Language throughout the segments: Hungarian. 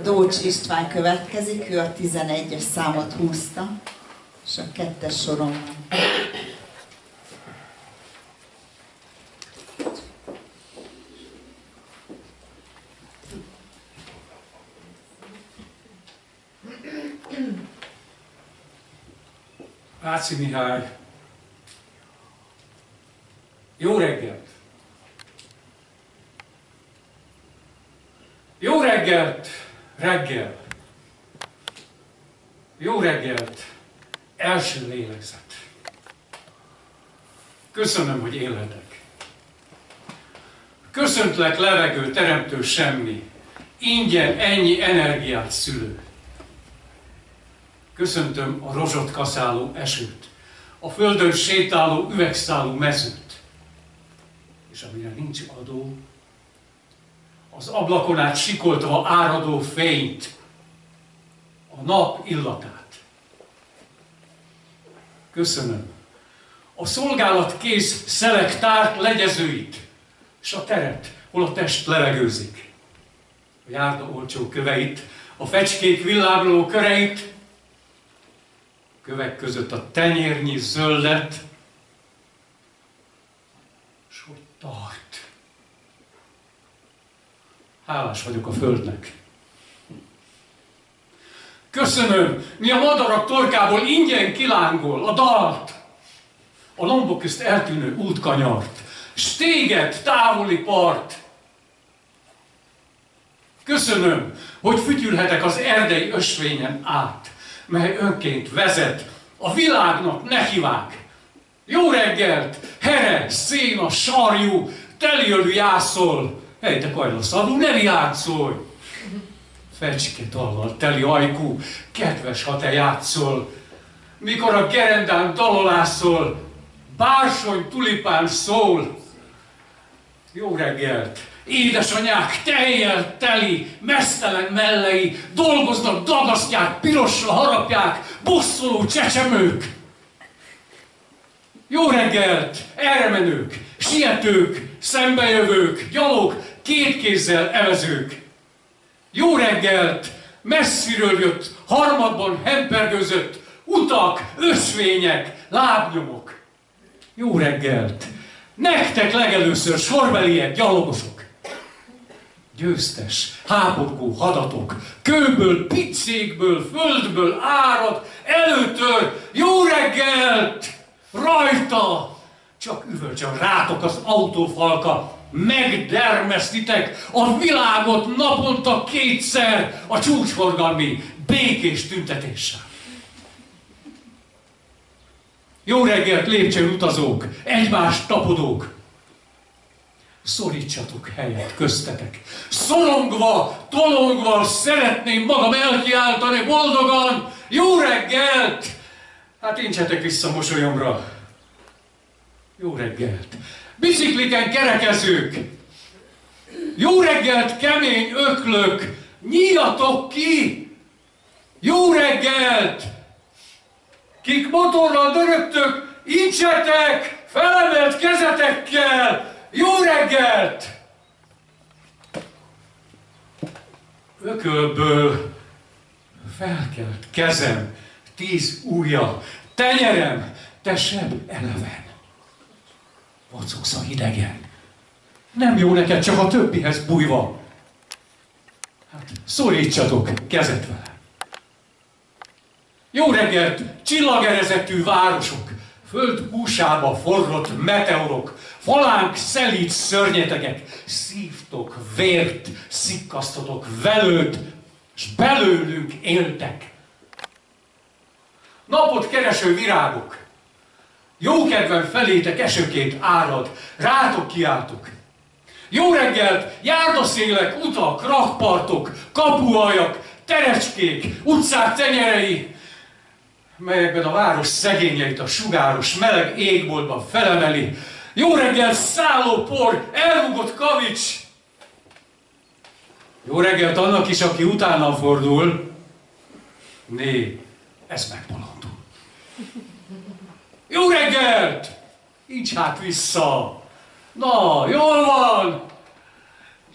Dócs István következik, ő a 11-es számot húzta, és a 2-es soron van. Ácsi Mihály. Jó reggelt! Jó reggelt, reggel! Jó reggelt, első lélegzet! Köszönöm, hogy élhetek. Köszöntlek, levegő, teremtő semmi, ingyen ennyi energiát szülő. Köszöntöm a rozsot kaszáló esőt, a földön sétáló üvegszálú mezőt, és amire nincs adó, az ablakon át sikoltva áradó fényt, a nap illatát. Köszönöm a szolgálat kész szelektárt legyezőit, s a teret, hol a test levegőzik, a járda olcsó köveit, a fecskék villámló köreit, kövek között a tenyérnyi zöldet, s hogy tart. Hálás vagyok a földnek. Köszönöm, mi a madarak torkából ingyen kilángol a dalt, a lombok közt eltűnő útkanyart, s téged, távoli part. Köszönöm, hogy fütyülhetek az erdei ösvényen át, mely önként vezet, a világnak nekivág. Jó reggelt, here, széna, sarjú, teliölű jászol, hely, te kajlaszadú, ne játszolj! Fecske dallal teli ajkú, kedves, ha te játszol. Mikor a gerendán dalolászol, bársony tulipán szól. Jó reggelt! Édesanyák tejjel teli, meztelen mellei, dolgoznak, dagasztják, pirosra harapják, bosszoló csecsemők. Jó reggelt, erremenők, sietők, szembejövők, gyalog, két kézzel evezők. Jó reggelt, messziről jött, harmadban hempergőzött, utak, ösvények, lábnyomok. Jó reggelt, nektek legelőször sorbeliek, gyalogosok. Győztes, háborgó hadatok, kőből, piccékből, földből árad, előtör, jó reggelt! Rajta! Csak üvölcsön rátok az autófalka, megdermesztitek a világot naponta kétszer a csúcsforgalmi békés tüntetéssel. Jó reggelt, lépcsőn utazók, egymást tapodók! Szorítsatok helyet köztetek. Szorongva, tolongva szeretném magam elkiáltani boldogan. Jó reggelt! Hát incsetek vissza mosolyomra. Jó reggelt! Bicikliken kerekezők! Jó reggelt, kemény öklök! Nyíljatok ki! Jó reggelt! Kik motorral dörögtök, incsetek! Felemelt kezetekkel! Jó reggelt! Ökölből felkelt kezem, 10 ujja, tenyerem, te seb eleven. Vocogsz a hidegen. Nem jó neked csak a többihez bújva. Hát szorítsatok kezet vele. Jó reggelt, csillagerezetű városok, föld húsába forrott meteorok, falánk szelíd szörnyetegek, szívtok vért, szikkasztotok velőt, s belőlünk éltek. Napot kereső virágok, jókedven felétek esőként árad, rátok kiáltok. Jó reggelt, járdaszélek, utak, rakpartok, kapuajak, terecskék, utcák tenyerei, melyekben a város szegényeit a sugáros, meleg égboltban felemeli. Jó reggelt, szállópor, elrúgott kavics! Jó reggelt annak is, aki utána fordul. Né, ez megbolondul. Jó reggelt! Így hát vissza! Na, jól van!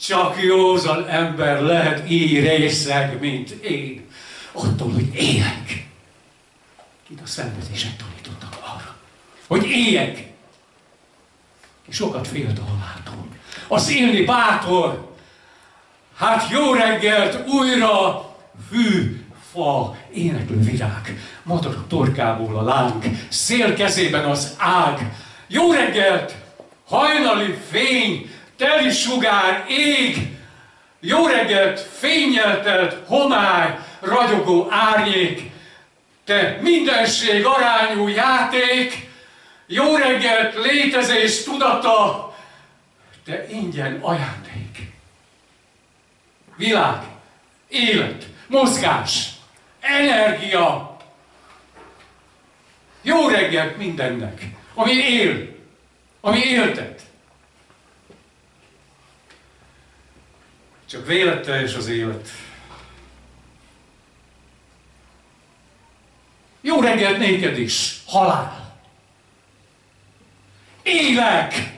Csak józan ember lehet így részeg, mint én. Attól, hogy élek. Itt a szenvedések tanítottak arra, hogy éljek. Sokat félt a haláltól. Az élni bátor. Hát jó reggelt újra, hű, fa, éneklő virág, madarak torkából a láng, szél kezében az ág. Jó reggelt, hajnali fény, teli sugár, ég. Jó reggelt, fénnyel telt homály, ragyogó árnyék. Te mindenség arányú játék. Jó reggelt, létezés tudata, te ingyen ajándék. Világ, élet, mozgás, energia. Jó reggelt mindennek, ami él, ami éltet. Csak véletteljes az élet. Jó reggelt néked is, halál. Élek!